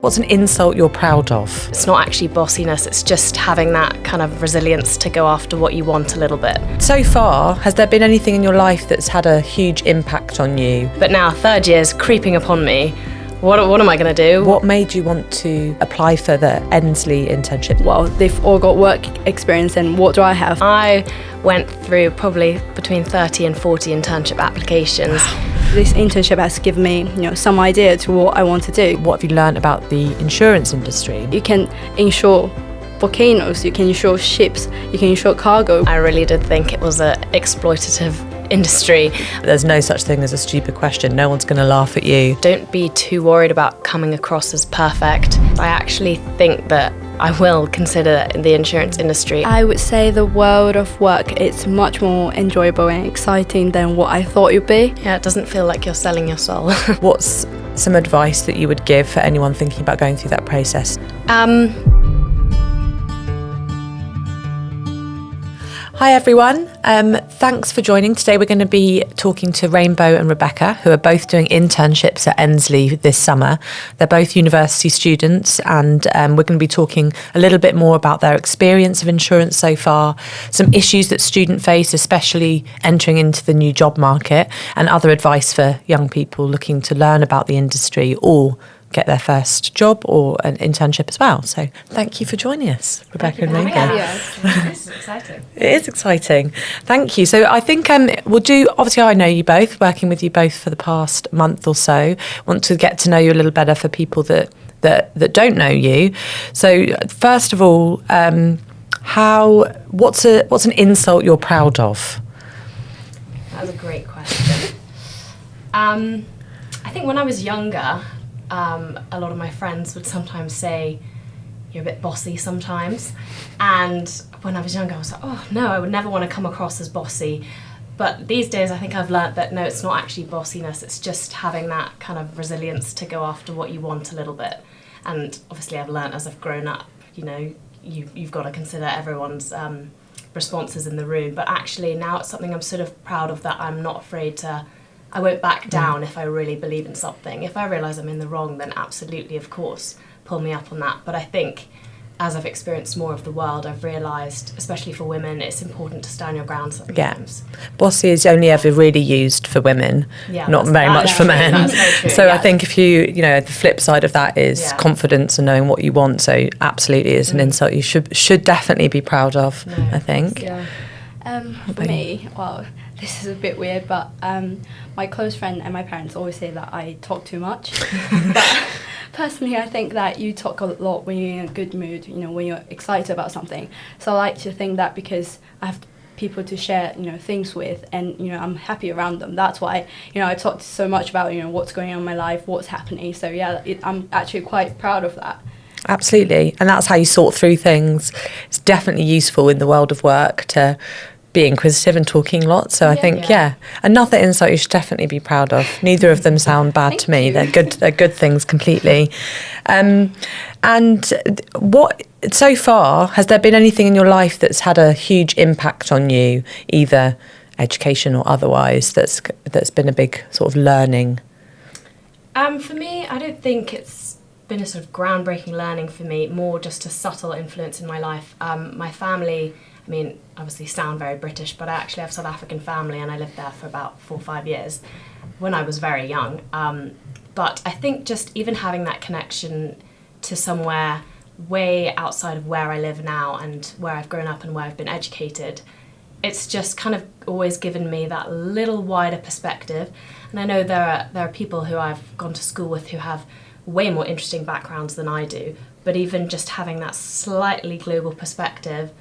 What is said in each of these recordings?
What's an insult you're proud of? It's not actually bossiness, it's just having that kind of resilience to go after what you want a little bit. So far, has there been anything in your life that's had a huge impact on you? But now, third year's creeping upon me. What am I going to do? What made you want to apply for the Endsleigh internship? Well, they've all got work experience, and what do I have? I went through probably between 30 and 40 internship applications. This internship has given me, some idea to what I want to do. What have you learned about the insurance industry? You can insure volcanoes, you can insure ships, you can insure cargo. I really did think it was an exploitative industry. There's no such thing as a stupid question. No one's going to laugh at you. Don't be too worried about coming across as perfect. I actually think that I will consider the insurance industry. I would say the world of work, it's much more enjoyable and exciting than what I thought it would be. Yeah, it doesn't feel like you're selling your soul. What's some advice that you would give for anyone thinking about going through that process? Hi everyone, thanks for joining. Today we're going to be talking to Rainbow and Rebecca, who are both doing internships at Endsleigh this summer. They're both university students, and we're going to be talking a little bit more about their experience of insurance so far, some issues that students face, especially entering into the new job market, and other advice for young people looking to learn about the industry or get their first job or an internship as well. So thank you for joining us, Rebecca and Rainbow. It's exciting. It is exciting. Thank you. So I think we'll do, obviously I know you both, working with you both for the past month or so. Want to get to know you a little better for people that don't know you. So first of all, what's an insult you're proud of? That was a great question. I think when I was younger, a lot of my friends would sometimes say, you're a bit bossy sometimes. And when I was younger, I was like, oh no, I would never want to come across as bossy. But these days, I think I've learnt that no, it's not actually bossiness. It's just having that kind of resilience to go after what you want a little bit. And obviously I've learnt as I've grown up, you've got to consider everyone's responses in the room. But actually now it's something I'm sort of proud of, that I'm not afraid to. I won't back down if I really believe in something. If I realise I'm in the wrong, then absolutely, of course, pull me up on that. But I think as I've experienced more of the world, I've realised, especially for women, it's important to stand your ground sometimes. Yeah. Bossy is only ever really used for women, not very much for men. That's very true, so yeah. I think if the flip side of that is confidence and knowing what you want. So absolutely is an insult you should definitely be proud of, I think. Yeah. For me, well, this is a bit weird, but my close friend and my parents always say that I talk too much. But personally, I think that you talk a lot when you're in a good mood, when you're excited about something. So I like to think that because I have people to share, things with, and, I'm happy around them. That's why, I talk so much about, what's going on in my life, what's happening. So yeah, I'm actually quite proud of that. Absolutely. And that's how you sort through things. It's definitely useful in the world of work to be inquisitive and talking lots. So I think, another insight you should definitely be proud of. Neither of them sound bad to me. They're good things completely. And what, so far, has there been anything in your life that's had a huge impact on you, either education or otherwise, that's been a big sort of learning? For me, I don't think it's been a sort of groundbreaking learning for me, more just a subtle influence in my life. My family, obviously sound very British, but I actually have a South African family, and I lived there for about 4 or 5 years when I was very young. But I think just even having that connection to somewhere way outside of where I live now and where I've grown up and where I've been educated, it's just kind of always given me that little wider perspective. And I know there are people who I've gone to school with who have way more interesting backgrounds than I do, but even just having that slightly global perspective,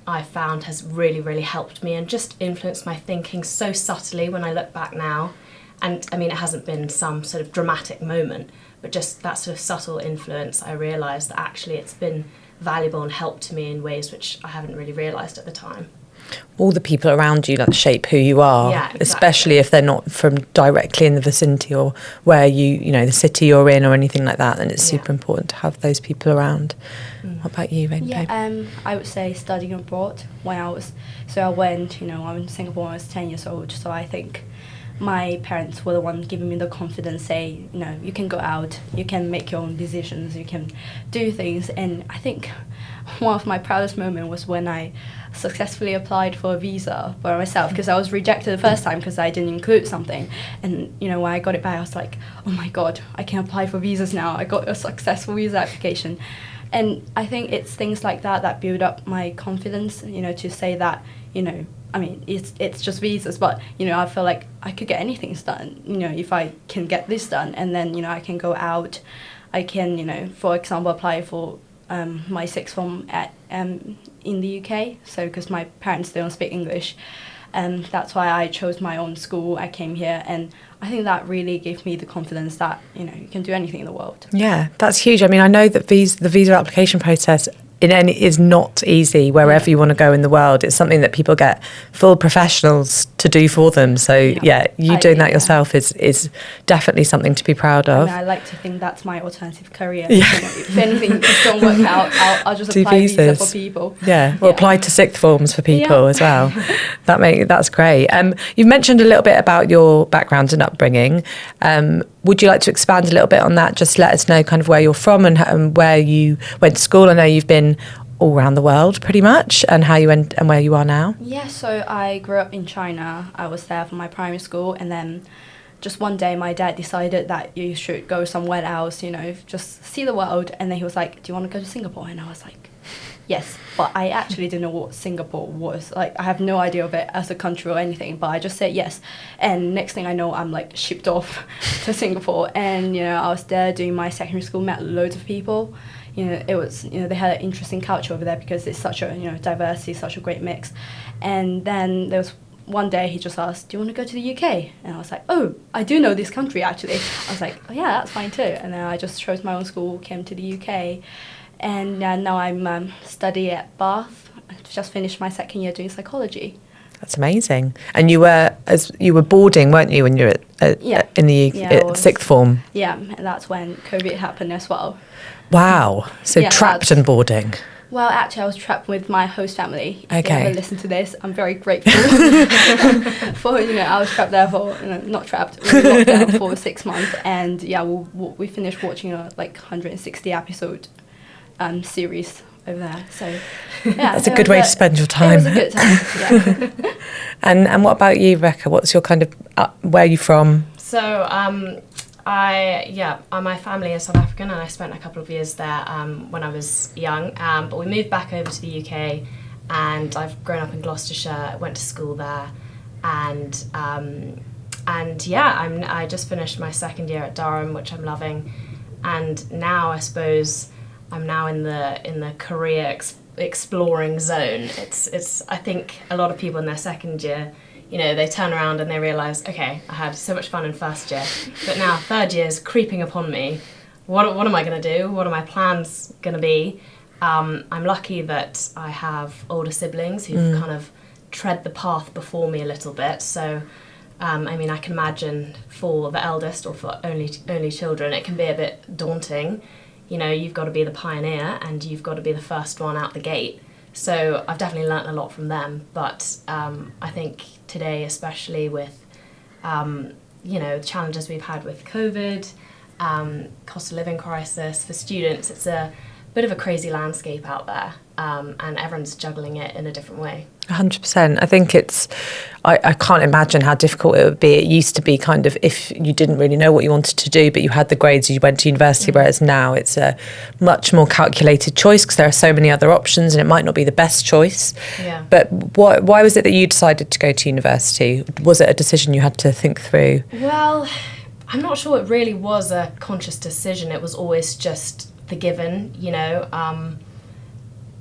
I found has really, really helped me and just influenced my thinking so subtly when I look back now. And it hasn't been some sort of dramatic moment, but just that sort of subtle influence, I realised that actually it's been valuable and helped me in ways which I haven't really realised at the time. All the people around you shape who you are, exactly. Especially if they're not from directly in the vicinity or where the city you're in or anything like that, then it's super important to have those people around. What about you, Rainbow? Yeah, I would say studying abroad I went, I'm in Singapore when I was 10 years old, so I think my parents were the ones giving me the confidence, say, you know, you can go out, you can make your own decisions, you can do things. And I think one of my proudest moments was when I successfully applied for a visa for myself, because I was rejected the first time because I didn't include something. And, you know, when I got it back, I was like, oh my God, I can apply for visas now. I got a successful visa application. And I think it's things like that that build up my confidence, you know, to say that, you know, I mean, it's just visas, but, you know, I feel like I could get anything done, you know, if I can get this done. And then, you know, I can go out, I can, you know, for example, apply for my sixth form at in the UK. So because my parents don't speak English, and that's why I chose my own school. I came here, and I think that really gave me the confidence that, you know, you can do anything in the world. Yeah, that's huge. I mean, I know that the visa application process is not easy wherever you want to go in the world. It's something that people get full professionals to do for them. So you doing that yourself is definitely something to be proud of. I mean, I like to think that's my alternative career. Yeah. You know, if anything don't work out, I'll just apply visa for people. Yeah, or apply to sixth forms for people as well. That's great. You've mentioned a little bit about your background and upbringing. Would you like to expand a little bit on that? Just let us know kind of where you're from and where you went to school. I know you've been all around the world pretty much, and how you went and where you are now. Yeah, so I grew up in China. I was there for my primary school, and then just one day my dad decided that you should go somewhere else, you know, just see the world. And then he was like, do you want to go to Singapore? And I was like, yes, but I actually didn't know what Singapore was. Like, I have no idea of it as a country or anything, but I just said yes. And next thing I know, I'm like shipped off to Singapore. And, you know, I was there doing my secondary school, met loads of people. You know, it was, you know, they had an interesting culture over there because it's such a, you know, diversity, such a great mix. And then there was one day he just asked, do you want to go to the UK? And I was like, oh, I do know this country actually. I was like, oh yeah, that's fine too. And then I just chose my own school, came to the UK. And now I'm studying at Bath. I've just finished my second year doing psychology. That's amazing. And you were boarding, weren't you, when you were in the UK, sixth form? Yeah, and that's when COVID happened as well. Wow. So trapped and boarding. Well, actually, I was trapped with my host family. Okay. If you ever listen to this, I'm very grateful for, you know, I was trapped there for, you know, not trapped, we were locked down for 6 months. And yeah, we finished watching a like 160 episode series over there. So yeah, that's a good way to spend your time. It was a good time. Yeah. And what about you, Rebecca? What's your kind of where are you from? So my family is South African, and I spent a couple of years there when I was young. But we moved back over to the UK, and I've grown up in Gloucestershire. Went to school there, and I just finished my second year at Durham, which I'm loving, and now I suppose I'm now in the career exploring zone. It's I think a lot of people in their second year, you know, they turn around and they realise, okay, I had so much fun in first year, but now third year is creeping upon me. What am I going to do? What are my plans going to be? I'm lucky that I have older siblings who've kind of tread the path before me a little bit. So, I mean, I can imagine for the eldest or for only children, it can be a bit daunting. You know, you've got to be the pioneer and you've got to be the first one out the gate. So I've definitely learnt a lot from them. But I think today, especially with, you know, the challenges we've had with COVID, cost of living crisis for students, it's a bit of a crazy landscape out there, and everyone's juggling it in a different way. 100%. I think I can't imagine how difficult it would be. It used to be kind of if you didn't really know what you wanted to do, but you had the grades, you went to university, whereas now it's a much more calculated choice because there are so many other options and it might not be the best choice. Yeah. But why was it that you decided to go to university? Was it a decision you had to think through? Well, I'm not sure it really was a conscious decision. It was always just the given, you know.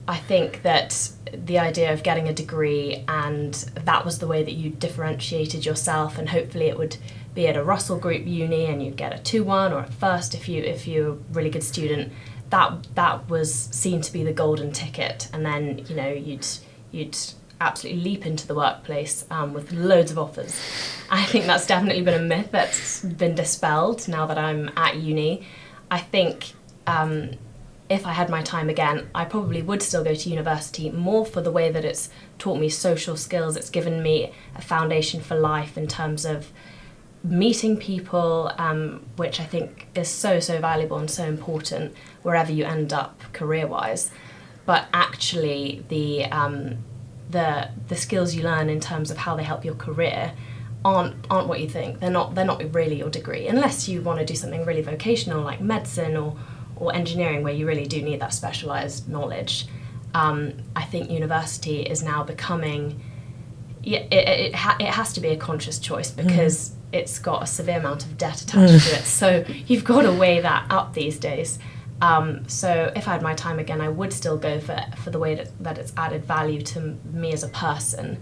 I think that the idea of getting a degree, and that was the way that you differentiated yourself, and hopefully it would be at a Russell Group uni and you'd get a 2-1 or a first if you're a really good student. That was seen to be the golden ticket, and then, you know, you'd absolutely leap into the workplace with loads of offers. I think that's definitely been a myth that's been dispelled now that I'm at uni. I think if I had my time again, I probably would still go to university, more for the way that it's taught me social skills. It's given me a foundation for life in terms of meeting people, which I think is so valuable and so important wherever you end up career-wise. But actually, the skills you learn in terms of how they help your career aren't what you think. They're not really your degree, unless you want to do something really vocational like medicine or engineering, where you really do need that specialised knowledge. I think university is now becoming, it has to be a conscious choice, because it's got a severe amount of debt attached to it. So you've got to weigh that up these days. So if I had my time again, I would still go for the way that it's added value to me as a person.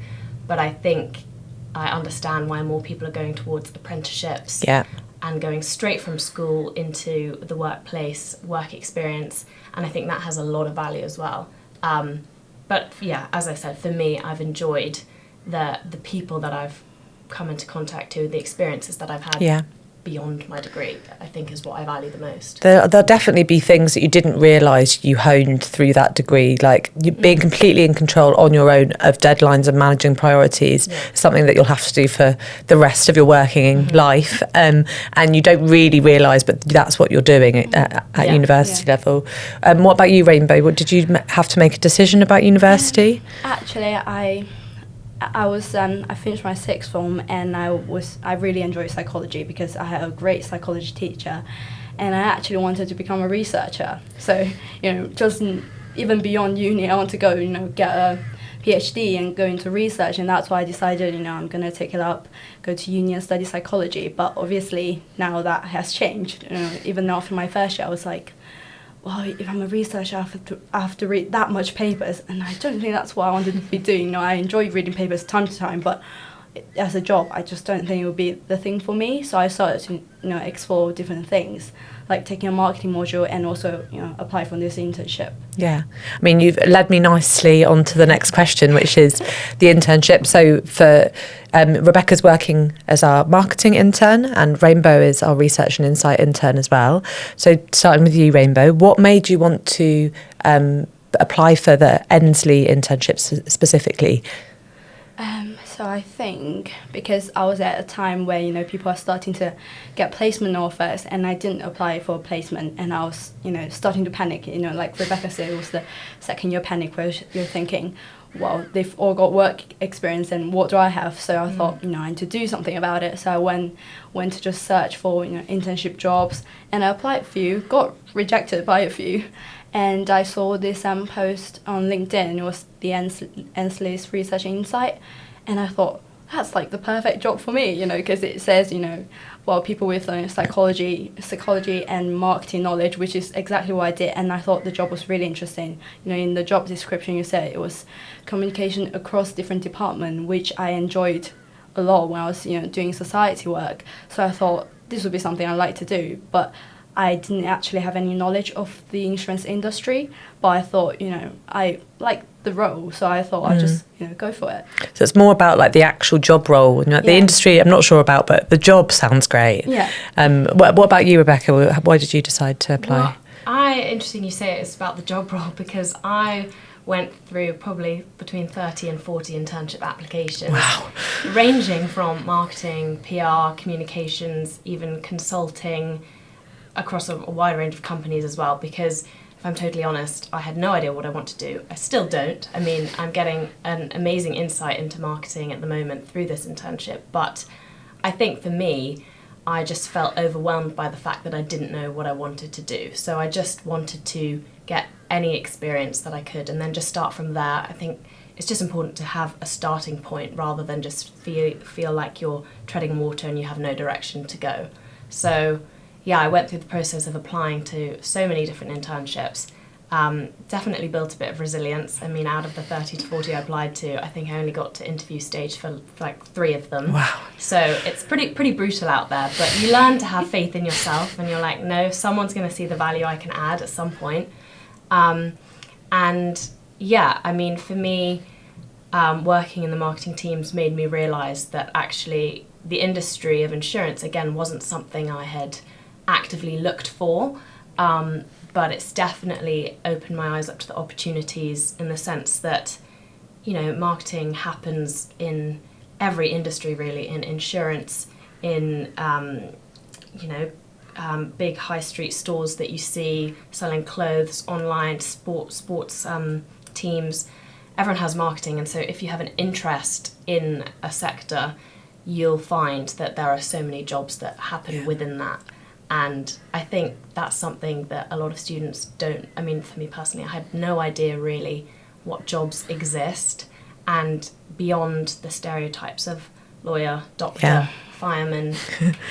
But I think I understand why more people are going towards apprenticeships and going straight from school into the workplace, work experience. And I think that has a lot of value as well. But yeah, as I said, for me, I've enjoyed the people that I've come into contact with, the experiences that I've had beyond my degree, I think is what I value the most. There'll definitely be things that you didn't realise you honed through that degree, like you being completely in control on your own of deadlines and managing priorities, something that you'll have to do for the rest of your working life, and you don't really realise, but that's what you're doing at university level. What about you, Rainbow? What did you have to make a decision about university? Actually, I finished my sixth form, and I really enjoyed psychology because I had a great psychology teacher, and I actually wanted to become a researcher. So, just even beyond uni, I want to go, get a PhD and go into research, and that's why I decided, I'm going to take it up, go to uni and study psychology. But obviously now that has changed. Even after my first year, I was like, well, if I'm a researcher, I have to read that much papers, and I don't think that's what I wanted to be doing. I enjoy reading papers time to time, but as a job, I just don't think it would be the thing for me. So I started to, explore different things, like taking a marketing module and also, apply for this internship. Yeah, I mean, you've led me nicely on to the next question, which is the internship. So for Rebecca's working as our marketing intern, and Rainbow is our research and insight intern as well. So starting with you, Rainbow, what made you want to apply for the Endsleigh internship specifically? So I think because I was at a time where, people are starting to get placement offers, and I didn't apply for a placement, and I was, starting to panic, like Rebecca said, it was the second year panic where you're thinking, well, they've all got work experience, and what do I have? So I thought, I need to do something about it. So I went to just search for, internship jobs, and I applied for a few, got rejected by a few. And I saw this post on LinkedIn. It was the Endsleigh's Research Insight. And I thought, that's like the perfect job for me, because it says, people with psychology and marketing knowledge, which is exactly what I did. And I thought the job was really interesting. In the job description, you said it was communication across different departments, which I enjoyed a lot when I was, doing society work. So I thought this would be something I'd like to do. But I didn't actually have any knowledge of the insurance industry, but I thought, I like the role, so I thought I'd just, go for it. So it's more about like the actual job role, the industry I'm not sure about, but the job sounds great. Yeah. What about you, Rebecca? Why did you decide to apply? Well, interesting you say it's about the job role, because I went through probably between 30 and 40 internship applications. Wow. Ranging from marketing, PR, communications, even consulting, across a wide range of companies as well, because if I'm totally honest, I had no idea what I want to do. I still don't. I mean, I'm getting an amazing insight into marketing at the moment through this internship, but I think for me, I just felt overwhelmed by the fact that I didn't know what I wanted to do. So I just wanted to get any experience that I could and then just start from there. I think it's just important to have a starting point rather than just feel like you're treading water and you have no direction to go. So yeah, I went through the process of applying to so many different internships. Definitely built a bit of resilience. I mean, out of the 30 to 40 I applied to, I think I only got to interview stage for like 3 of them. Wow. So it's pretty brutal out there, but you learn to have faith in yourself, and you're like, no, someone's going to see the value I can add at some point. And yeah, I mean, for me, working in the marketing teams made me realise that actually the industry of insurance, again, wasn't something I had actively looked for, but it's definitely opened my eyes up to the opportunities in the sense that, marketing happens in every industry really, in insurance, in big high street stores that you see selling clothes, online, sports teams. Everyone has marketing, and so if you have an interest in a sector, you'll find that there are so many jobs that happen within that. And I think that's something that a lot of students don't. I mean, for me personally, I had no idea really what jobs exist, and beyond the stereotypes of lawyer, doctor, fireman,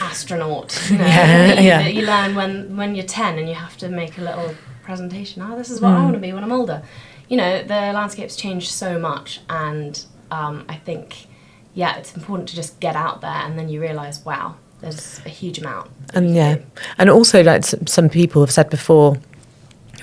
astronaut, that you learn when you're 10 and you have to make a little presentation. This is what I want to be when I'm older. The landscape's changed so much, and I think, it's important to just get out there, and then you realise, wow, there's a huge amount. And also, like some people have said before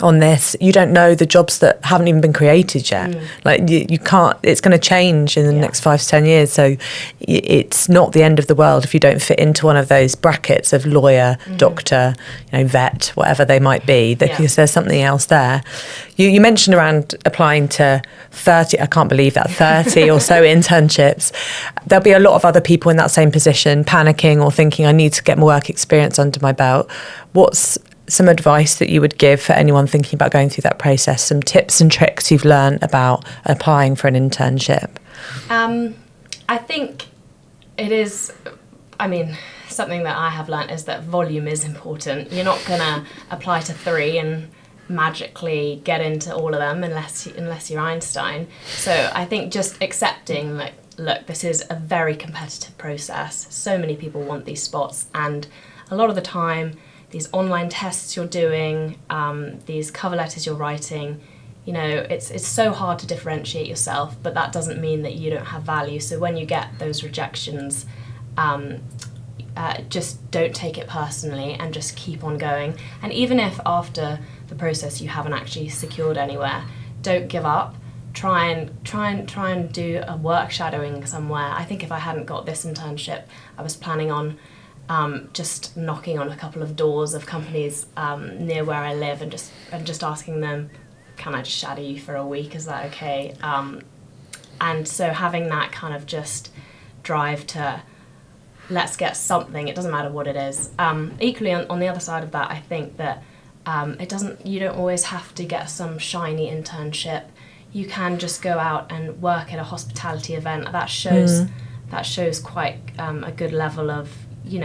on this, you don't know the jobs that haven't even been created yet. Like you can't, it's going to change in the next 5 to 10 years. So it's not the end of the world if you don't fit into one of those brackets of lawyer, doctor, vet, whatever they might be, because there's something else there. You mentioned around applying to 30, I can't believe that, 30 or so internships. There'll be a lot of other people in that same position panicking or thinking, I need to get more work experience under my belt. What's some advice that you would give for anyone thinking about going through that process? Some tips and tricks you've learned about applying for an internship? I think it is, something that I have learned is that volume is important. You're not going to apply to 3 and magically get into all of them unless you're Einstein. So I think just accepting, look, this is a very competitive process. So many people want these spots, and a lot of the time, these online tests you're doing, these cover letters you're writing, it's so hard to differentiate yourself, but that doesn't mean that you don't have value. So when you get those rejections, just don't take it personally and just keep on going. And even if after the process you haven't actually secured anywhere, don't give up. Try and do a work shadowing somewhere. I think if I hadn't got this internship, I was planning on just knocking on a couple of doors of companies near where I live and just asking them, can I just shadow you for a week? Is that okay? And so having that kind of just drive to let's get something. It doesn't matter what it is. Equally, on the other side of that, I think that you don't always have to get some shiny internship. You can just go out and work at a hospitality event. That shows quite a good level of, you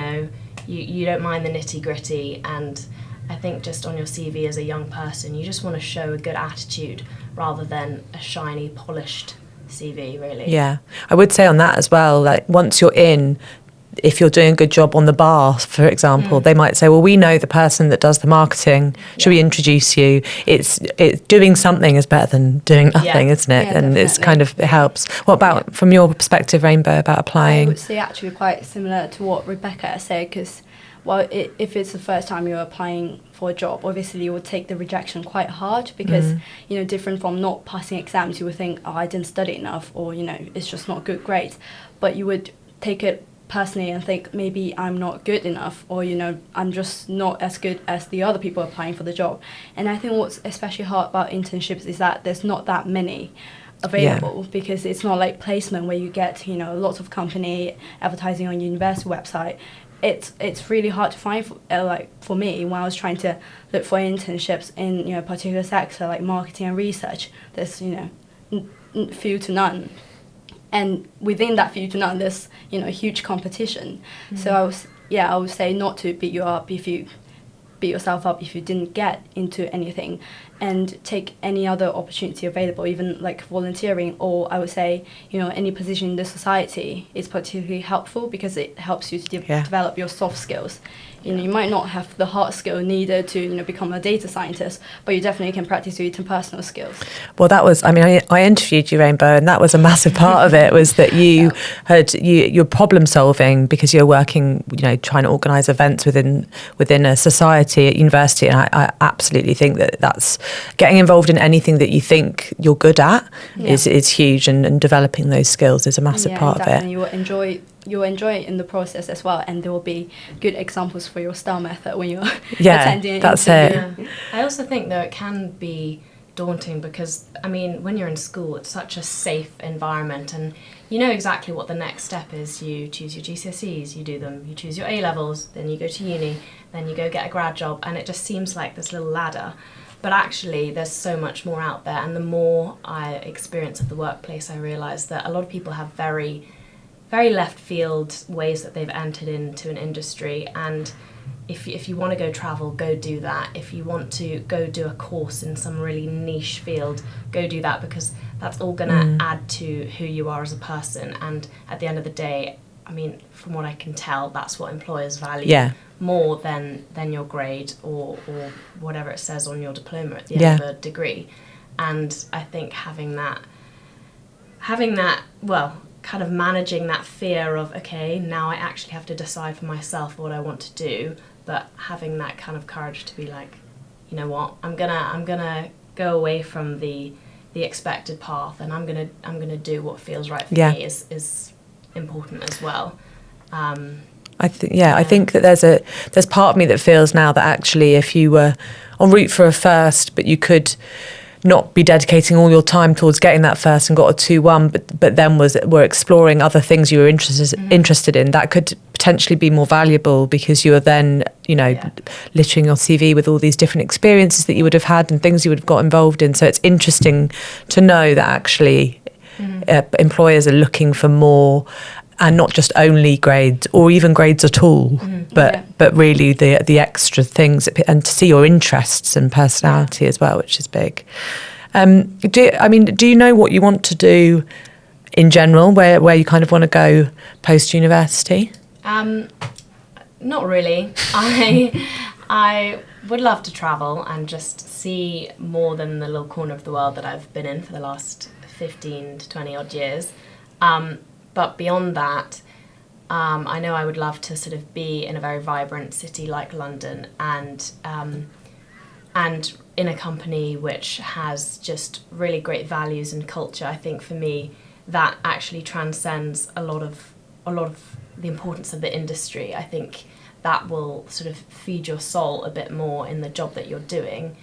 don't mind the nitty-gritty, and I think just on your CV as a young person, you just want to show a good attitude rather than a shiny, polished CV, really. Yeah, I would say on that as well, like once you're in, if you're doing a good job on the bar, for example, they might say, well, we know the person that does the marketing. Should we introduce you? It's doing something is better than doing nothing, isn't it? Yeah, and definitely. it helps. What about, from your perspective, Rainbow, about applying? I would say actually quite similar to what Rebecca said, because if it's the first time you're applying for a job, obviously you would take the rejection quite hard because, different from not passing exams, you would think, oh, I didn't study enough, or, it's just not good grades. But you would take it personally and think maybe I'm not good enough, or I'm just not as good as the other people applying for the job. And I think what's especially hard about internships is that there's not that many available, because it's not like placement where you get lots of company advertising on your university website. It's really hard to find for me when I was trying to look for internships in a particular sector like marketing and research. There's few to none. And within that few to none, there's huge competition. So I would say not to beat yourself up if you didn't get into anything, and take any other opportunity available, even like volunteering, or I would say any position in the society is particularly helpful because it helps you to develop your soft skills. You might not have the hard skill needed to become a data scientist, but you definitely can practice your interpersonal skills. Well, that was, I interviewed you, Rainbow, and that was a massive part of it, was that you you're problem solving because you're working, trying to organise events within a society at university. And I absolutely think that that's getting involved in anything that you think you're good at is huge, and developing those skills is a massive part of it. You'll enjoy it in the process as well, and there will be good examples for your STAR method when you're attending an interview. That's it. I also think, though, it can be daunting because, I mean, when you're in school, it's such a safe environment and you know exactly what the next step is. You choose your GCSEs, you do them, you choose your A-levels, then you go to uni, then you go get a grad job, and it just seems like this little ladder. But actually, there's so much more out there, and the more I experience of the workplace, I realise that a lot of people have very, very left field ways that they've entered into an industry, and if you want to go travel, go do that. If you want to go do a course in some really niche field, go do that, because that's all going to add to who you are as a person. And at the end of the day, I mean, from what I can tell, that's what employers value more than your grade or whatever it says on your diploma at the end of a degree. And I think having that, well, kind of managing that fear of, okay, now I actually have to decide for myself what I want to do, but having that kind of courage to be like, you know what, I'm gonna go away from the expected path, and I'm gonna do what feels right for me is important as well. I think that there's part of me that feels now that actually if you were en route for a first, but you could not be dedicating all your time towards getting that first and got a 2-1, but then were exploring other things you were interested in, that could potentially be more valuable, because you are then, you know, littering your CV with all these different experiences that you would have had and things you would have got involved in. So it's interesting to know that actually employers are looking for more, and not just only grades or even grades at all, but really the extra things, and to see your interests and personality as well, which is big. Do you know what you want to do in general, where you kind of want to go post university? Not really. I would love to travel and just see more than the little corner of the world that I've been in for the last 15 to 20 odd years. But beyond that, I know I would love to sort of be in a very vibrant city like London, and in a company which has just really great values and culture. I think for me that actually transcends a lot of the importance of the industry. I think that will sort of feed your soul a bit more in the job that you're doing,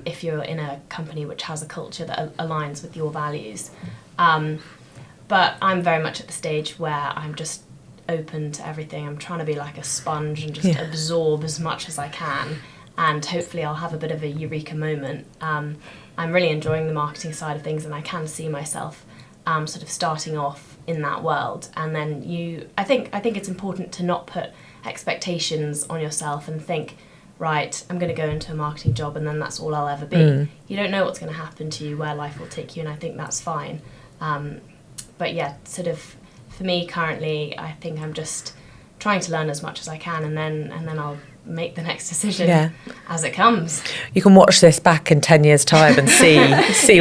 if you're in a company which has a culture that aligns with your values. But I'm very much at the stage where I'm just open to everything. I'm trying to be like a sponge and just absorb as much as I can, and hopefully I'll have a bit of a eureka moment. I'm really enjoying the marketing side of things, and I can see myself sort of starting off in that world. And then I think it's important to not put expectations on yourself and think, right, I'm going to go into a marketing job and then that's all I'll ever be. You don't know what's going to happen to you, where life will take you, and I think that's fine. But yeah, sort of for me currently, I think I'm just trying to learn as much as I can, and then I'll make the next decision as it comes. You can watch this back in 10 years' time and see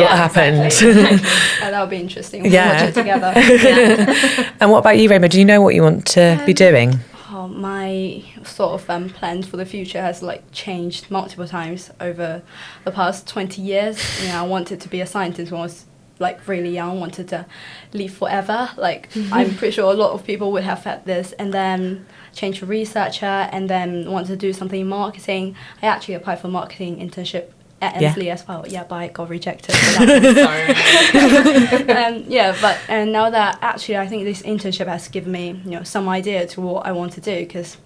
what happened. Exactly. That'll be interesting. We'll watch it together. And what about you, Rainbow? Do you know what you want to be doing? My sort of plans for the future has changed multiple times over the past 20 years. You know, I wanted to be a scientist when I was really young, wanted to live forever. I'm pretty sure a lot of people would have had this, and then changed to researcher, and then wanted to do something in marketing. I actually applied for marketing internship at Endsleigh as well. Yeah, but I got rejected for that. Sorry. And now that actually I think this internship has given me, some idea to what I want to do, because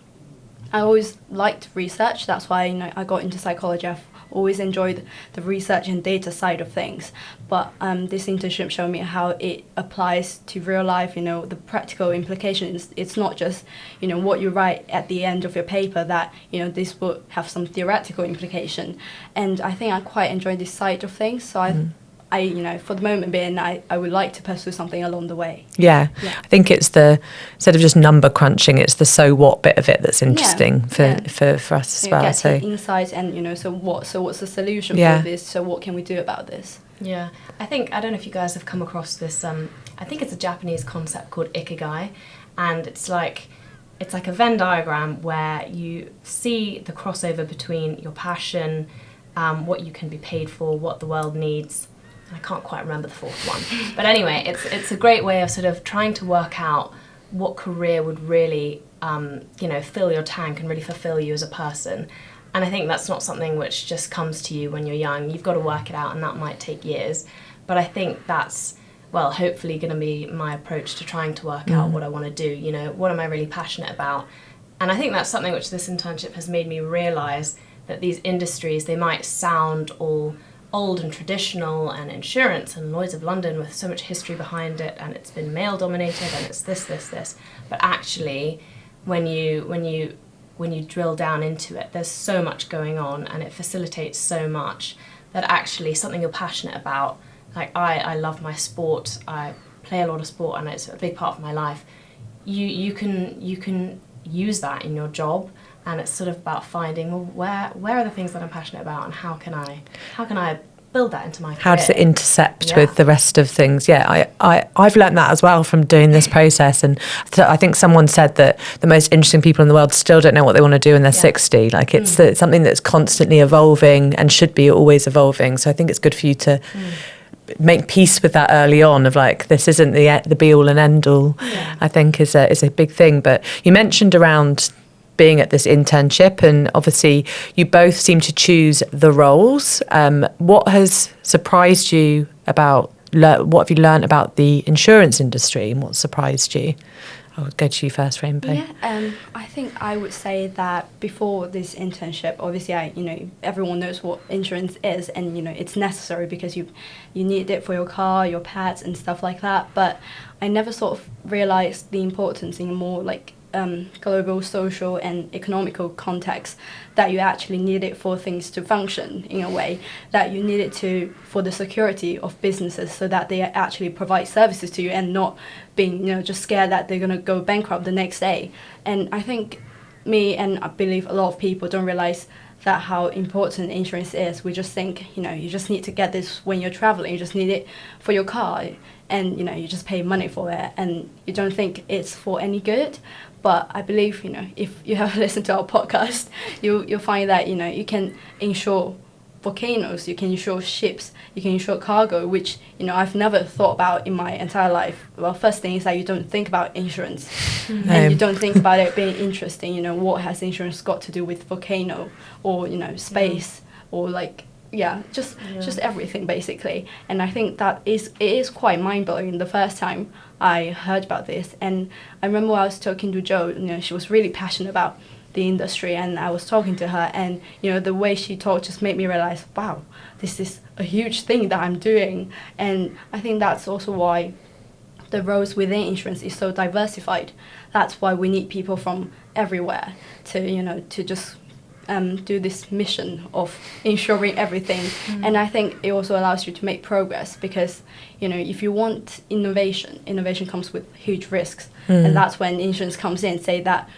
I always liked research. That's why I got into psychology. I've always enjoyed the research and data side of things, but this internship showed me how it applies to real life, the practical implications. It's not just what you write at the end of your paper, that this will have some theoretical implication, and I think I quite enjoy this side of things. So I for the moment being, I would like to pursue something along the way. Yeah. I think it's instead of just number crunching, it's the so what bit of it that's interesting for us as well. Get the insights, and so what's the solution for this? So what can we do about this? Yeah, I don't know if you guys have come across this. I think it's a Japanese concept called ikigai, and it's like a Venn diagram where you see the crossover between your passion, what you can be paid for, what the world needs. I can't quite remember the fourth one. But anyway, it's a great way of sort of trying to work out what career would really, fill your tank and really fulfill you as a person. And I think that's not something which just comes to you when you're young. You've got to work it out, and that might take years. But I think that's, well, hopefully going to be my approach to trying to work out what I want to do. You know, what am I really passionate about? And I think that's something which this internship has made me realise, that these industries, they might sound all old and traditional, and insurance and Lloyd's of London with so much history behind it, and it's been male dominated, and it's this. But actually, when you drill down into it, there's so much going on, and it facilitates so much that actually something you're passionate about, like I love my sport, I play a lot of sport, and it's a big part of my life. You can use that in your job, and it's sort of about finding, well, where are the things that I'm passionate about, and how can I build that into my career? How does it intercept with the rest of things? Yeah, I've learned that as well from doing this process. And I think someone said that the most interesting people in the world still don't know what they want to do when they're 60. Like it's something that's constantly evolving and should be always evolving. So I think it's good for you to make peace with that early on, of like, this isn't the be all and end all. I think is a big thing. But you mentioned around being at this internship, and obviously you both seem to choose the roles. What has surprised you about, what have you learned about the insurance industry, and what surprised you? I'll go to you first, Rainbow. Yeah, I think I would say that before this internship, obviously, everyone knows what insurance is, and it's necessary because you need it for your car, your pets, and stuff like that. But I never sort of realised the importance in more like global, social, and economical context, that you actually need it for things to function in a way, that you need it for the security of businesses, so that they actually provide services to you and not being just scared that they're going to go bankrupt the next day. And I think me, and I believe a lot of people, don't realise that how important insurance is. We just think you just need to get this when you're traveling, you just need it for your car, and you just pay money for it, and you don't think it's for any good. But I believe, if you have listened to our podcast, you'll find that, you can insure volcanoes, you can insure ships, you can insure cargo, which, I've never thought about in my entire life. Well, first thing is that you don't think about insurance, and you don't think about it being interesting. What has insurance got to do with volcano, or, space, or like, just everything basically. And I think that it is quite mind-blowing the first time I heard about this. And I remember I was talking to Jo, she was really passionate about the industry, and I was talking to her, and the way she talked just made me realize, wow, this is a huge thing that I'm doing. And I think that's also why the roles within insurance is so diversified. That's why we need people from everywhere to just do this mission of ensuring everything. And I think it also allows you to make progress, because if you want innovation comes with huge risks, and that's when insurance comes in, say that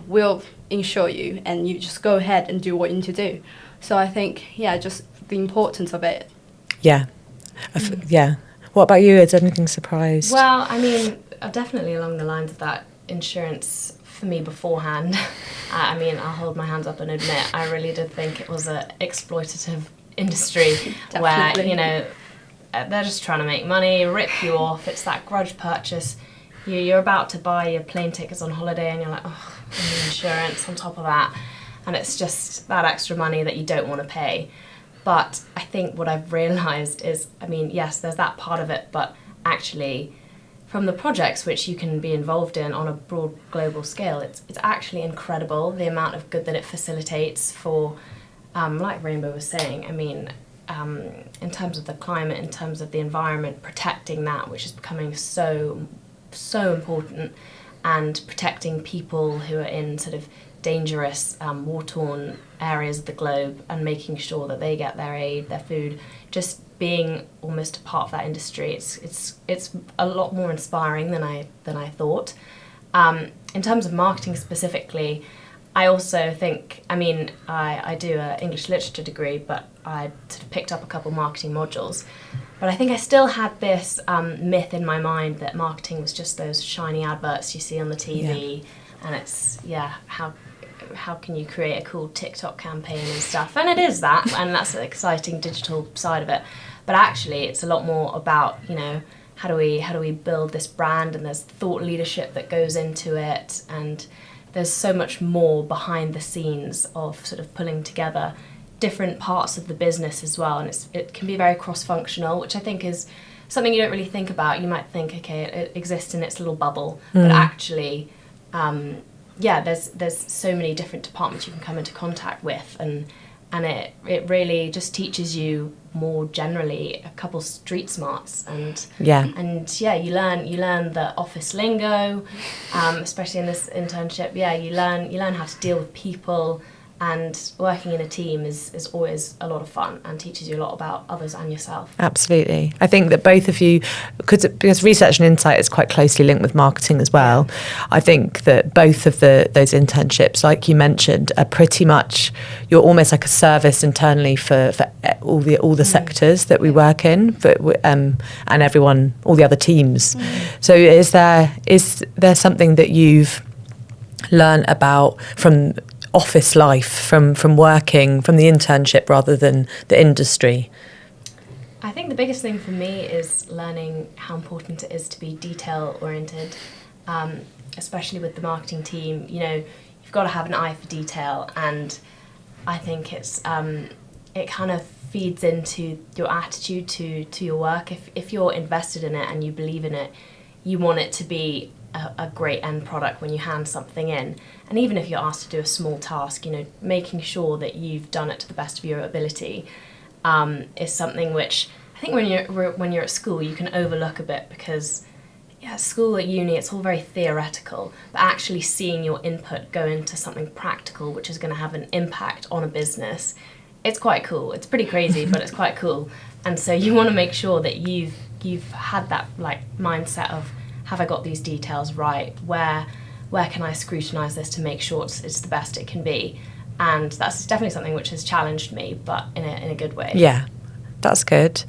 we'll insure you, and you just go ahead and do what you need to do. So I think just the importance of it. What about you? Is anything surprised? Well, I mean, definitely along the lines of that, insurance for me beforehand, I'll hold my hands up and admit, I really did think it was an exploitative industry where, they're just trying to make money, rip you off. It's that grudge purchase. You're about to buy your plane tickets on holiday, and you're like, oh, I need insurance on top of that. And it's just that extra money that you don't want to pay. But I think what I've realised is, yes, there's that part of it, but actually, from the projects which you can be involved in on a broad global scale, it's actually incredible the amount of good that it facilitates for, like Rainbow was saying, in terms of the climate, in terms of the environment, protecting that, which is becoming so important, and protecting people who are in sort of dangerous, war-torn areas of the globe, and making sure that they get their aid, their food, just being almost a part of that industry. It's a lot more inspiring than I thought. In terms of marketing specifically, I also think, I do an English literature degree, but I sort of picked up a couple marketing modules. But I think I still had this myth in my mind that marketing was just those shiny adverts you see on the TV, and it's, how can you create a cool TikTok campaign and stuff? And it is that, and that's the exciting digital side of it. But actually, it's a lot more about, how do we build this brand, and there's thought leadership that goes into it, and there's so much more behind the scenes of sort of pulling together different parts of the business as well, and it can be very cross-functional, which I think is something you don't really think about. You might think, okay, it exists in its little bubble, but actually, there's so many different departments you can come into contact with, and it really just teaches you more generally a couple street smarts, and you learn the office lingo, especially in this internship. You learn how to deal with people. And working in a team is always a lot of fun and teaches you a lot about others and yourself. Absolutely. I think that both of you, because research and insight is quite closely linked with marketing as well, I think that both of those internships, like you mentioned, are pretty much, you're almost like a service internally for all the sectors that we work in, and everyone, all the other teams. So is there something that you've learned about from office life, from working, from the internship rather than the industry? I think the biggest thing for me is learning how important it is to be detail oriented, especially with the marketing team. You've got to have an eye for detail, and I think it kind of feeds into your attitude to your work. If you're invested in it and you believe in it, you want it to be a great end product when you hand something in. And even if you're asked to do a small task, making sure that you've done it to the best of your ability is something which I think when you're at school you can overlook a bit, because school, at uni, it's all very theoretical, but actually seeing your input go into something practical which is going to have an impact on a business, it's quite cool. It's pretty crazy, but it's quite cool. And so you want to make sure that you've had that mindset of, have I got these details right? Where can I scrutinise this to make sure it's the best it can be? And that's definitely something which has challenged me, but in a good way. Yeah, that's good.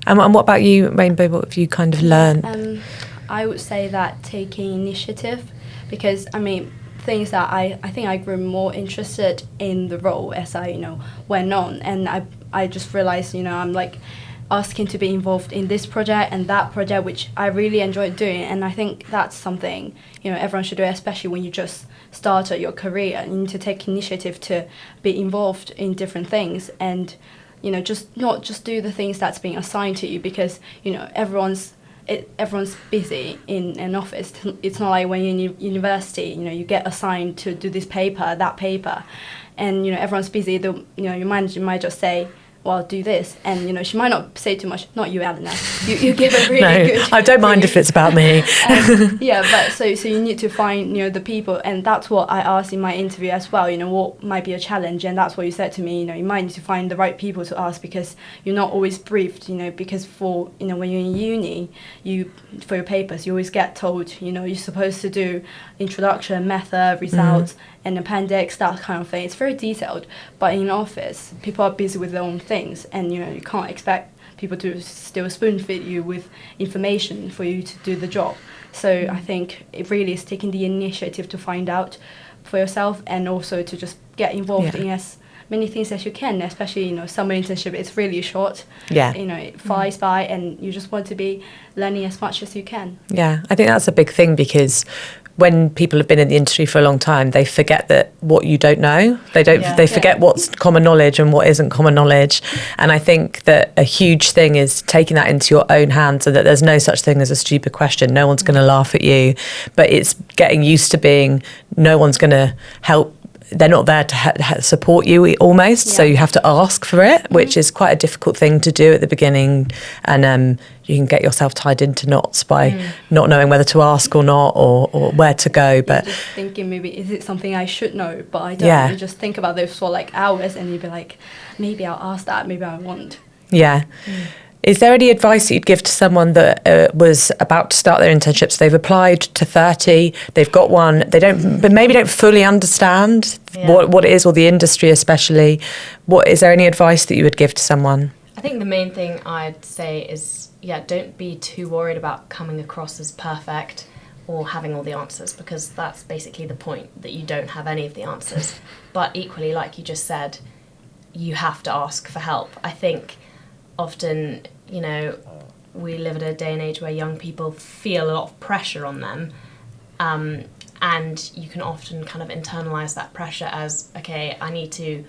And what about you, Rainbow? What have you kind of learned? I would say that taking initiative, because things that I think I grew more interested in the role as I went on, and I just realised I'm asking to be involved in this project and that project, which I really enjoyed doing. And I think that's something everyone should do, especially when you just started your career. You need to take initiative to be involved in different things, and just not just do the things that's being assigned to you, because everyone's busy in an office. It's not like when you're in university, you get assigned to do this paper, that paper, and everyone's busy. Your manager might just say, well, do this, and she might not say too much. Not you, Eleanor. You give a really good. I don't mind if it's about me. But so you need to find the people, and that's what I asked in my interview as well. What might be a challenge, and that's what you said to me. You might need to find the right people to ask, because you're not always briefed. Because for when you're in uni, for your papers you always get told you're supposed to do introduction, method, results, and appendix, that kind of thing. It's very detailed, but in office people are busy with their own things, and you can't expect people to still spoon feed you with information for you to do the job. So I think it really is taking the initiative to find out for yourself, and also to just get involved in as many things as you can, especially summer internship. It's really short. It flies by, and you just want to be learning as much as you can. I think that's a big thing, because when people have been in the industry for a long time, they forget that what you don't know. They forget what's common knowledge and what isn't common knowledge. And I think that a huge thing is taking that into your own hands, and that there's no such thing as a stupid question. No one's going to laugh at you, but it's getting used to being, no one's going to help. They're not there to support you almost, so you have to ask for it, which is quite a difficult thing to do at the beginning, and you can get yourself tied into knots by not knowing whether to ask or not, or where to go. But you're just thinking, maybe is it something I should know, but I don't. You just think about those for hours, and you'd be like, maybe I'll ask that, maybe I won't. Is there any advice that you'd give to someone that was about to start their internships? They've applied to 30, they've got one, but maybe don't fully understand what it is, or the industry especially. Is there any advice that you would give to someone? I think the main thing I'd say is, don't be too worried about coming across as perfect or having all the answers, because that's basically the point, that you don't have any of the answers. But equally, like you just said, you have to ask for help. I think often, we live at a day and age where young people feel a lot of pressure on them, and you can often kind of internalize that pressure as, okay, I need to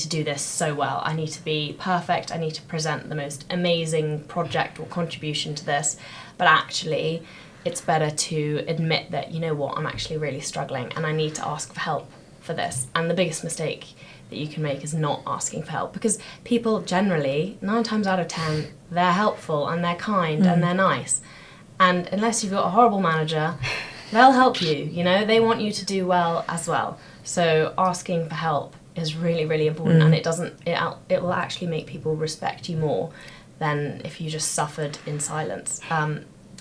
do this so well. I need to be perfect. I need to present the most amazing project or contribution to this. But actually, it's better to admit that, you know what, I'm actually really struggling and I need to ask for help for this. And the biggest mistake that you can make is not asking for help, because people generally, 9 times out of 10, they're helpful and they're kind and they're nice. And unless you've got a horrible manager, they'll help you, you know, they want you to do well as well. So asking for help is really, really important, and it will actually make people respect you more than if you just suffered in silence.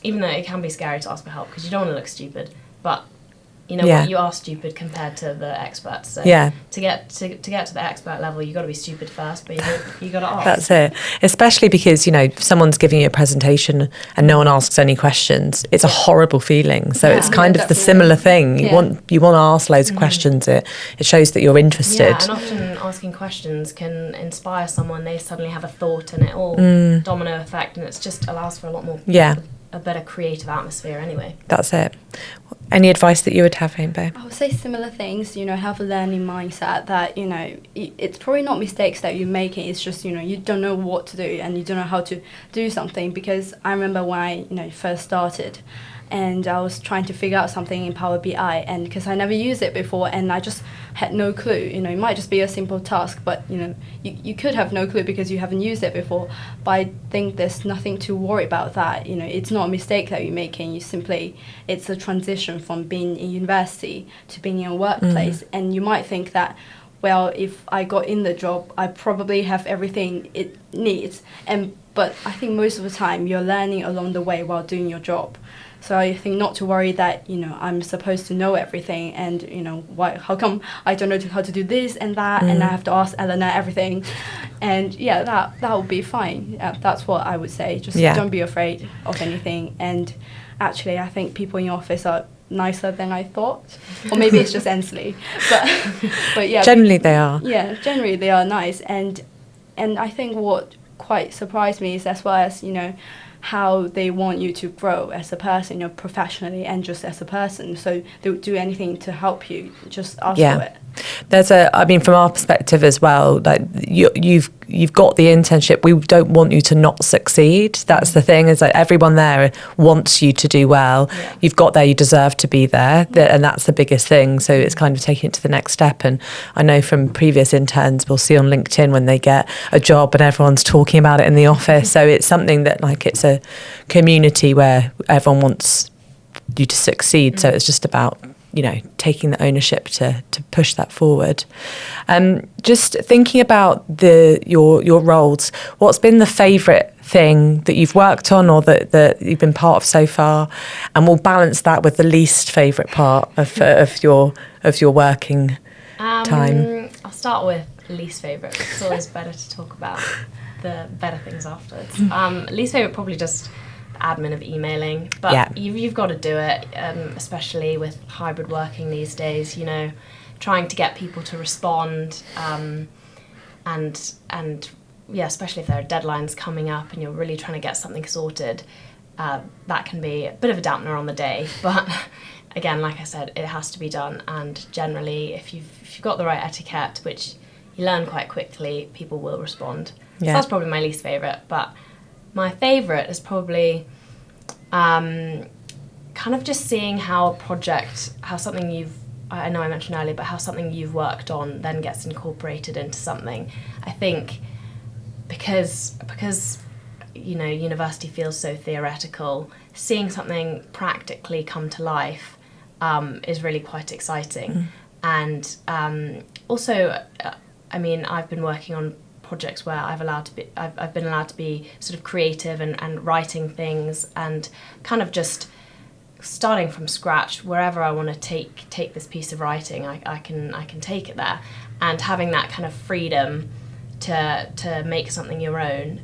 Even though it can be scary to ask for help because you don't want to look stupid, but you know what, you are stupid compared to the experts. So to get to the expert level, you got to be stupid first, but you got to ask. That's it. Especially because, you know, if someone's giving you a presentation and no one asks any questions, it's a horrible feeling. So it's kind of the similar thing. You want to ask loads of questions. It shows that you're interested. Yeah, and often asking questions can inspire someone. They suddenly have a thought, and it all domino effect, and it just allows for a lot more. A better creative atmosphere anyway. That's it. Any advice that you would have, Rainbow? I would say similar things, you know, have a learning mindset that, you know, it's probably not mistakes that you're making, it's just, you know, you don't know what to do and you don't know how to do something. Because I remember when I, you know, first started and I was trying to figure out something in Power BI, and because I never used it before and I just had no clue. You know, it might just be a simple task, but, you know, you could have no clue because you haven't used it before. But I think there's nothing to worry about that. You know, it's not a mistake that you're making. It's a transition from being in university to being in a workplace. And you might think that, well, if I got in the job, I probably have everything it needs. But I think most of the time you're learning along the way while doing your job. So I think not to worry that, you know, I'm supposed to know everything, and, you know, how come I don't know how to do this and that, and I have to ask Eleanor everything. And that will be fine. That's what I would say. Just don't be afraid of anything. And actually, I think people in your office are nicer than I thought, or maybe it's just Endsleigh, but yeah. Generally they are. Yeah, generally they are nice, and I think what quite surprised me is, as well as, you know, how they want you to grow as a person, you know, professionally and just as a person. So they would do anything to help you. Just ask for it. I mean, from our perspective as well, like you've got the internship. We don't want you to not succeed. That's the thing, is like everyone there wants you to do well. You've got there, you deserve to be there, and that's the biggest thing. So it's kind of taking it to the next step. And I know from previous interns, we'll see on LinkedIn when they get a job and everyone's talking about it in the office. So it's something that, like, it's a community where everyone wants you to succeed. So it's just about, you know, taking the ownership to push that forward. Just thinking about your roles, what's been the favourite thing that you've worked on or that you've been part of so far? And we'll balance that with the least favourite part of your working time. I'll start with least favourite. It's always better to talk about the better things afterwards. Least favourite, probably just admin of emailing, but you've got to do it, especially with hybrid working these days, you know, trying to get people to respond, and especially if there are deadlines coming up and you're really trying to get something sorted, that can be a bit of a dampener on the day. But again, like I said, it has to be done, and generally if you've got the right etiquette, which you learn quite quickly, people will respond. So that's probably my least favourite. But my favourite is probably kind of just seeing how something I know I mentioned earlier, but how something you've worked on then gets incorporated into something. I think because you know, university feels so theoretical, seeing something practically come to life is really quite exciting. And also, I mean, I've been working on projects where I've been allowed to be sort of creative and writing things, and kind of just starting from scratch. Wherever I want to take this piece of writing, I can take it there, and having that kind of freedom to make something your own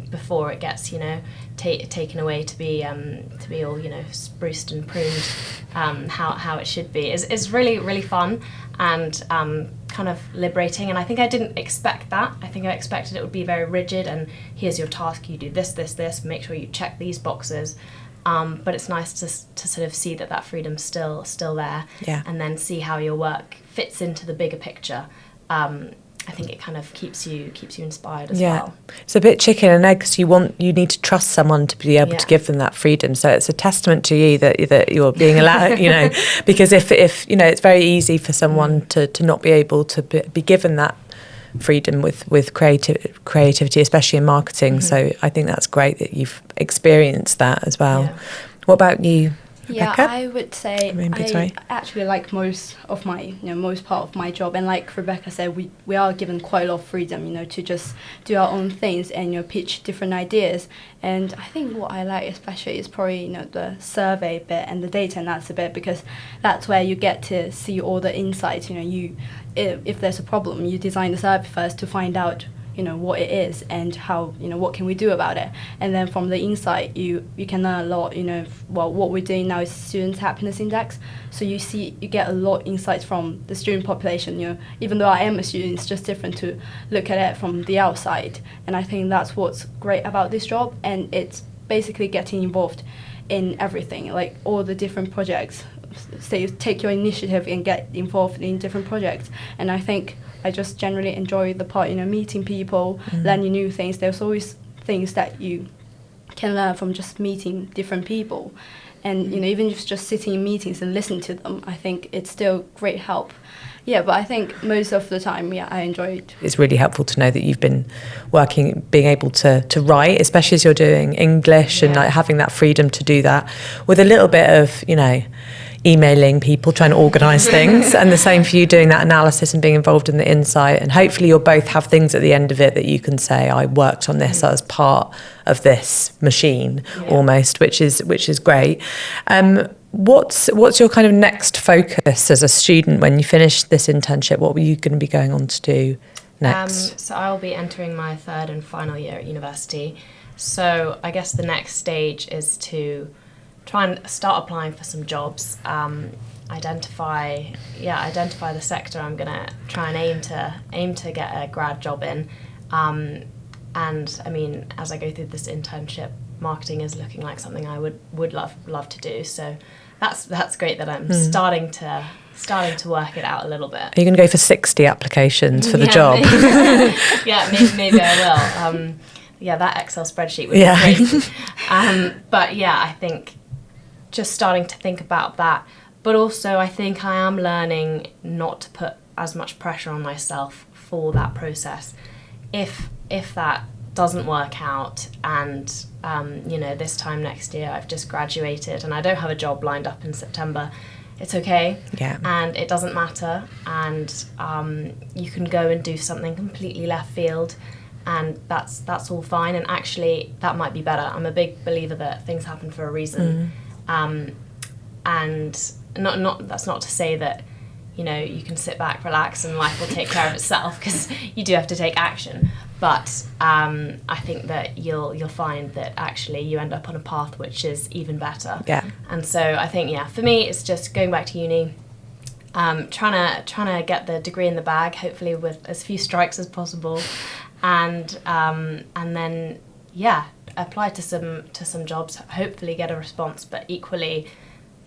before it gets, you know, taken away to be all, you know, spruced and pruned how it should be is really, really fun and kind of liberating. And I think I didn't expect that. I think I expected it would be very rigid, and here's your task, you do this, make sure you check these boxes. But it's nice to sort of see that freedom's still there, and then see how your work fits into the bigger picture. I think it kind of keeps you inspired as well. It's a bit chicken and egg, because you need to trust someone to be able to give them that freedom. So it's a testament to you that you're being allowed, because if it's very easy for someone to not be able to be given that freedom with creativity, especially in marketing. So I think that's great that you've experienced that as well. What about you, Rebecca? Yeah, I would say I actually like most part of my job, and like Rebecca said, we are given quite a lot of freedom, to just do our own things and pitch different ideas. And I think what I like especially is probably the survey bit and the data analysis bit, because that's where you get to see all the insights. If there's a problem, you design the survey first to find out what it is and how, what can we do about it. And then from the insight, you can learn a lot, what we're doing now is Student Happiness Index. So you get a lot of insights from the student population, even though I am a student, it's just different to look at it from the outside. And I think that's what's great about this job. And it's basically getting involved in everything, like all the different projects. So you take your initiative and get involved in different projects. And I think I just generally enjoy the part, meeting people, learning new things. There's always things that you can learn from just meeting different people. And, even if just sitting in meetings and listening to them, I think it's still great help. Yeah, but I think most of the time, I enjoy it. It's really helpful to know that you've been being able to write, especially as you're doing English and having that freedom to do that with a little bit of, emailing people, trying to organise things, and the same for you doing that analysis and being involved in the insight. And hopefully you'll both have things at the end of it that you can say, I worked on this as part of this machine almost, which is great. What's your kind of next focus as a student when you finish this internship? What were you going to be going on to do next? So I'll be entering my third and final year at university. So I guess the next stage is to try and start applying for some jobs, identify the sector I'm going to try and aim to get a grad job in. And I mean, as I go through this internship, marketing is looking like something I would love to do. So that's great that I'm starting to work it out a little bit. Are you going to go for 60 applications for the job? Maybe I will. That Excel spreadsheet would be crazy. But I think just starting to think about that. But also I think I am learning not to put as much pressure on myself for that process. If that doesn't work out and this time next year I've just graduated and I don't have a job lined up in September, it's okay. And it doesn't matter, and you can go and do something completely left field, and that's all fine. And actually that might be better. I'm a big believer that things happen for a reason. And not that's not to say that you can sit back, relax, and life will take care of itself, because you do have to take action. But I think that you'll find that actually you end up on a path which is even better. And so I think for me it's just going back to uni, trying to get the degree in the bag, hopefully with as few strikes as possible, and then apply to some jobs, hopefully get a response. But equally,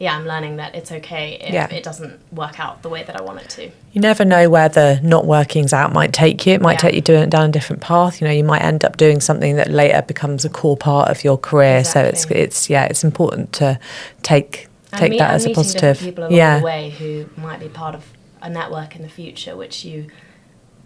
I'm learning that it's okay if it doesn't work out the way that I want it to. You never know where the not workings out might take you. It might take you down a different path. You might end up doing something that later becomes a core part of your career. Exactly. So it's important to take that as a positive. Meeting people along the way who might be part of a network in the future, which you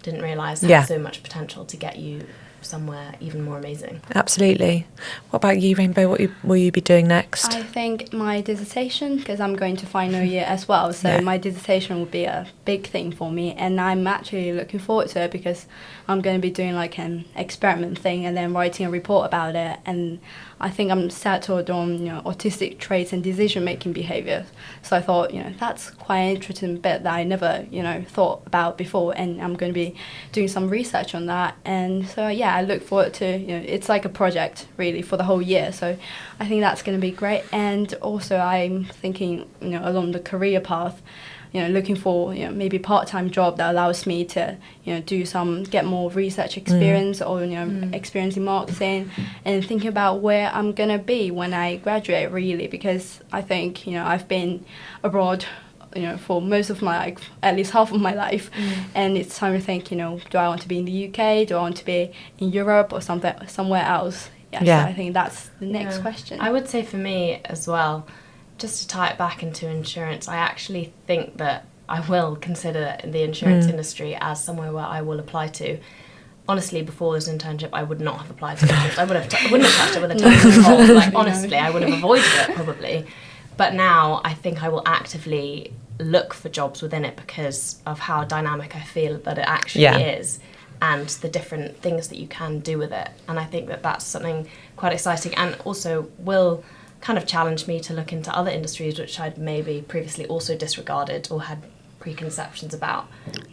didn't realise had so much potential to get you somewhere even more amazing. Absolutely. What about you, Rainbow? What will you be doing next? I think my dissertation, because I'm going to final year as well, so my dissertation will be a big thing for me, and I'm actually looking forward to it because I'm going to be doing like an experiment thing and then writing a report about it. And I think I'm settled on autistic traits and decision-making behaviour. So I thought that's quite an interesting bit that I never thought about before, and I'm going to be doing some research on that. And so I look forward to it's like a project really for the whole year. So I think that's going to be great. And also I'm thinking along the career path, looking for maybe part-time job that allows me to get more research experience or experience in marketing, and thinking about where I'm gonna be when I graduate, really, because I think I've been abroad for most of my life, at least half of my life, and it's time to think, do I want to be in the UK, do I want to be in Europe or somewhere else? So I think that's the next question. I would say for me as well, just to tie it back into insurance, I actually think that I will consider the insurance industry as somewhere where I will apply to. Honestly, before this internship, I would not have applied to insurance. I wouldn't have touched it with a 10-foot pole. Like, honestly, I would have avoided it probably. But now I think I will actively look for jobs within it because of how dynamic I feel that it actually is, and the different things that you can do with it. And I think that that's something quite exciting, and also will kind of challenge me to look into other industries which I'd maybe previously also disregarded or had preconceptions about.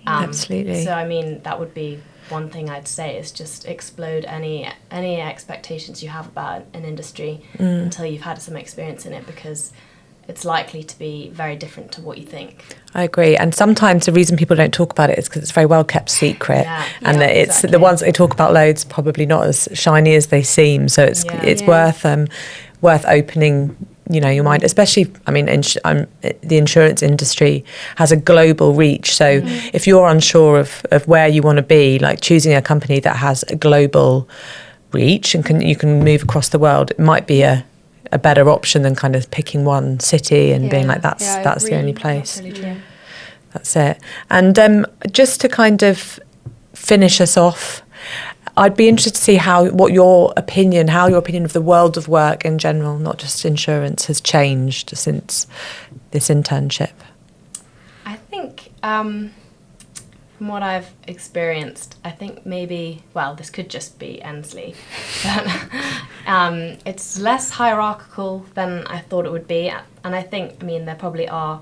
Absolutely. So I mean, that would be one thing I'd say, is just explode any expectations you have about an industry until you've had some experience in it, because it's likely to be very different to what you think. I agree. And sometimes the reason people don't talk about it is because it's a very well kept secret. And that it's the ones that they talk about loads probably not as shiny as they seem. So it's worth opening, your mind, especially, I mean, the insurance industry has a global reach. So if you're unsure of where you want to be, like choosing a company that has a global reach and you can move across the world, it might be a better option than kind of picking one city and being like, that's the only place. That's it. And just to kind of finish us off, I'd be interested to see how your opinion of the world of work in general, not just insurance, has changed since this internship. I think from what I've experienced, I think maybe, well, this could just be Endsleigh, but it's less hierarchical than I thought it would be. And I think, there probably are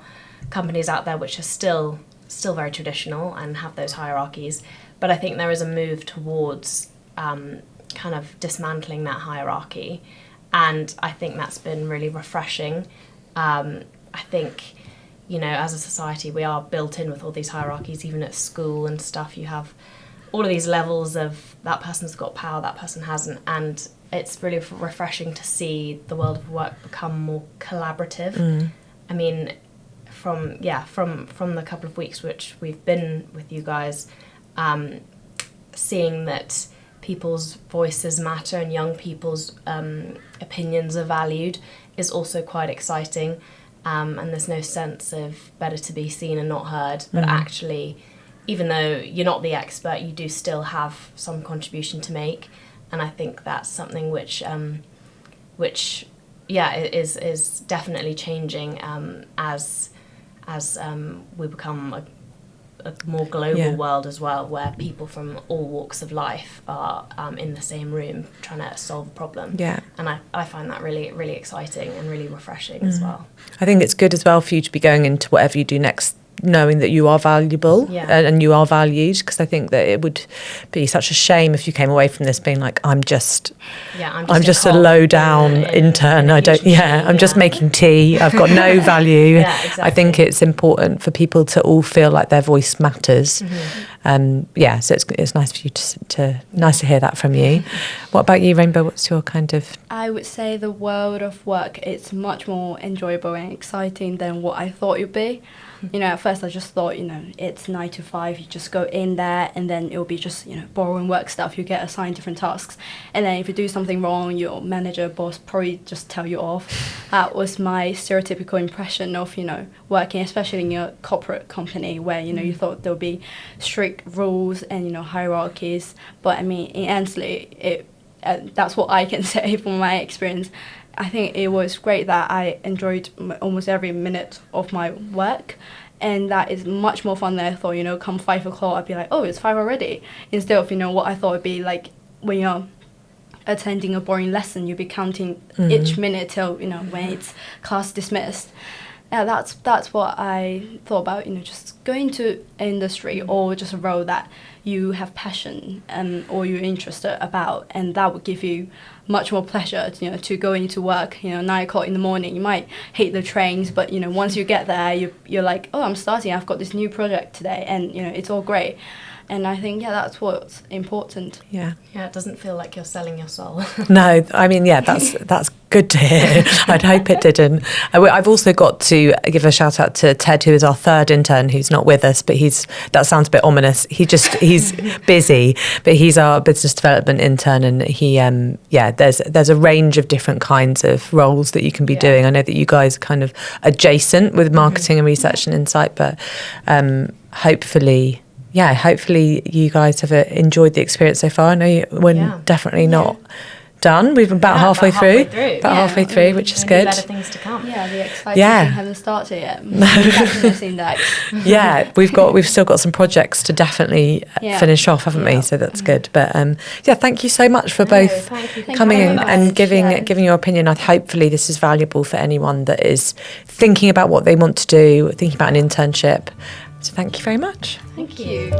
companies out there which are still very traditional and have those hierarchies, but I think there is a move towards kind of dismantling that hierarchy, and I think that's been really refreshing. I think, as a society, we are built in with all these hierarchies. Even at school and stuff, you have all of these levels of that person's got power, that person hasn't, and it's really refreshing to see the world of work become more collaborative. I mean, from the couple of weeks which we've been with you guys, seeing that people's voices matter and young people's opinions are valued is also quite exciting. And there's no sense of better to be seen and not heard, but actually, even though you're not the expert, you do still have some contribution to make, and I think that's something which is definitely changing as we become a more global world as well, where people from all walks of life are in the same room trying to solve a problem. And I find that really, really exciting and really refreshing as well. I think it's good as well for you to be going into whatever you do next knowing that you are valuable and you are valued, because I think that it would be such a shame if you came away from this being like, I'm just a low down intern. I'm just making tea. I've got no value. I think it's important for people to all feel like their voice matters. So it's nice for you nice to hear that from you. What about you, Rainbow? What's your kind of... I would say the world of work, it's much more enjoyable and exciting than what I thought it would be. At first I just thought, it's 9 to 5, you just go in there and then it'll be just, boring work stuff. You get assigned different tasks. And then if you do something wrong, your manager, boss probably just tell you off. That was my stereotypical impression of, working, especially in a corporate company where, you thought there would be strict rules and, hierarchies. But in Endsleigh, that's what I can say from my experience. I think it was great that I enjoyed almost every minute of my work, and that is much more fun than I thought. Come 5 o'clock, I'd be like, oh, it's 5 already, instead of what I thought would be like when you're attending a boring lesson, you'd be counting each minute till when it's class dismissed. That's what I thought about, just go into industry or just a role that you have passion or you're interested about, and that would give you much more pleasure, to go into work, 9 o'clock in the morning. You might hate the trains, but, once you get there, you're like, oh, I'm starting, I've got this new project today, and, it's all great. And I think, that's what's important. Yeah. Yeah, it doesn't feel like you're selling your soul. No, I mean, that's good to hear. I'd hope it didn't. I've also got to give a shout out to Ted, who is our third intern, who's not with us, but that sounds a bit ominous. He's busy, but he's our business development intern, and he, there's a range of different kinds of roles that you can be doing. I know that you guys are kind of adjacent with marketing and research and insight, but hopefully you guys have enjoyed the experience so far. I know we're definitely not done. We've been about halfway through. Halfway through, which is good. Better things to come. Yeah, the exciting thing hasn't started yet. Yeah, we've still got some projects to definitely finish off, haven't we? So that's good. But thank you so much for both coming in and giving your opinion. Hopefully this is valuable for anyone that is thinking about what they want to do, thinking about an internship. So thank you very much. Thank you.